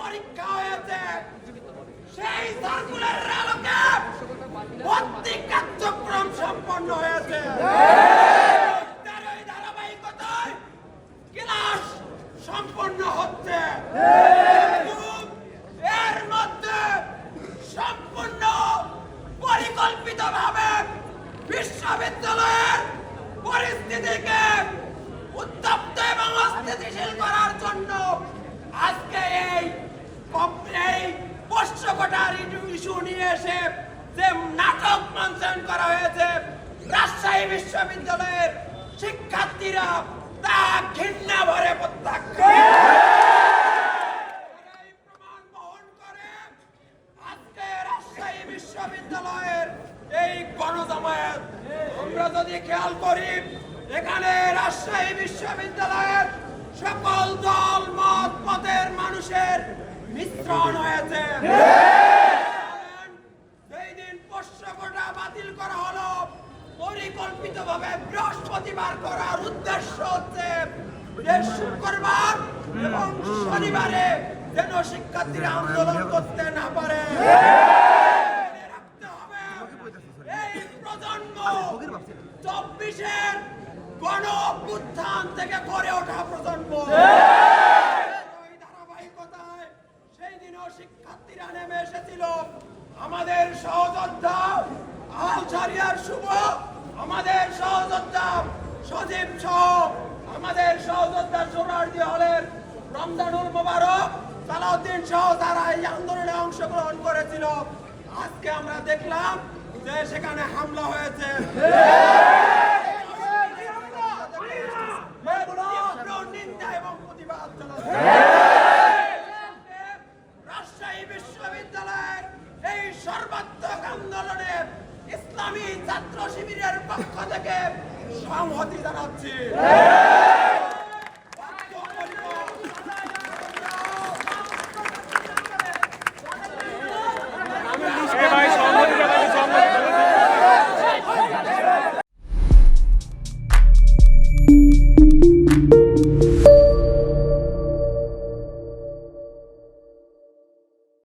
পরীক্ষা হয়েছে সেই সার্কুলারের আলোকে ভর্তি কার্যক্রম সম্পন্ন হয়েছে। তার এই ধারাবাহিকতায় ক্লাস সম্পন্ন হচ্ছে। এর মধ্যে সম্পূর্ণ পরিকল্পিতভাবে বিশ্ববিদ্যালয়ের পরিস্থিতিকে উত্তপ্ত এবং অস্থিতিশীল করার জন্য আজকে এই পোষ্য কোটার ইস্যু নিয়ে এসে যে নাটক মঞ্চন করা হয়েছে, রাজশাহী বিশ্ববিদ্যালয়ের শিক্ষার্থীরা তা ঘৃণা ভরে প্রত্যাখ্যান প্রমাণ বহন করে। আজকে রাজশাহী বিশ্ববিদ্যালয়ের এই গণজামায়াত আমরা যদি খেয়াল করি, এখানে রাজশাহী বিশ্ববিদ্যালয়ের সকল দল মত পথের মানুষের মিশ্রণ হয়েছে। সেই দিন পোষ্য কোটা বাতিল করা হলো, পরিকল্পিতভাবে বৃহস্পতিবার করার উদ্দেশ্য হচ্ছে যে শুক্রবার এবং শনিবারে যেন শিক্ষার্থীরা আন্দোলন করতে না পারে। রাখতে হবে এই প্রজন্ম 24-এর গণ অভ্যুত্থান থেকে গড়ে ওঠা প্রজন্ম। ওই ধারাবাহিকতায় সেই দিনও শিক্ষার্থীরা নেমে এসেছিল। আমাদের সহযোদ্ধা আলছারিয়ার শুভ, আমাদের সহযোদ্ধা সজীব সহ আমাদের সহযোদ্ধা সোহরাওয়ার্দী হলের রমজানুল মোবারক, সালাউদ্দিন সহ তারা এই আন্দোলনে অংশগ্রহণ করেছিল। আজকে আমরা দেখলাম যে সেখানে হামলা হয়েছে।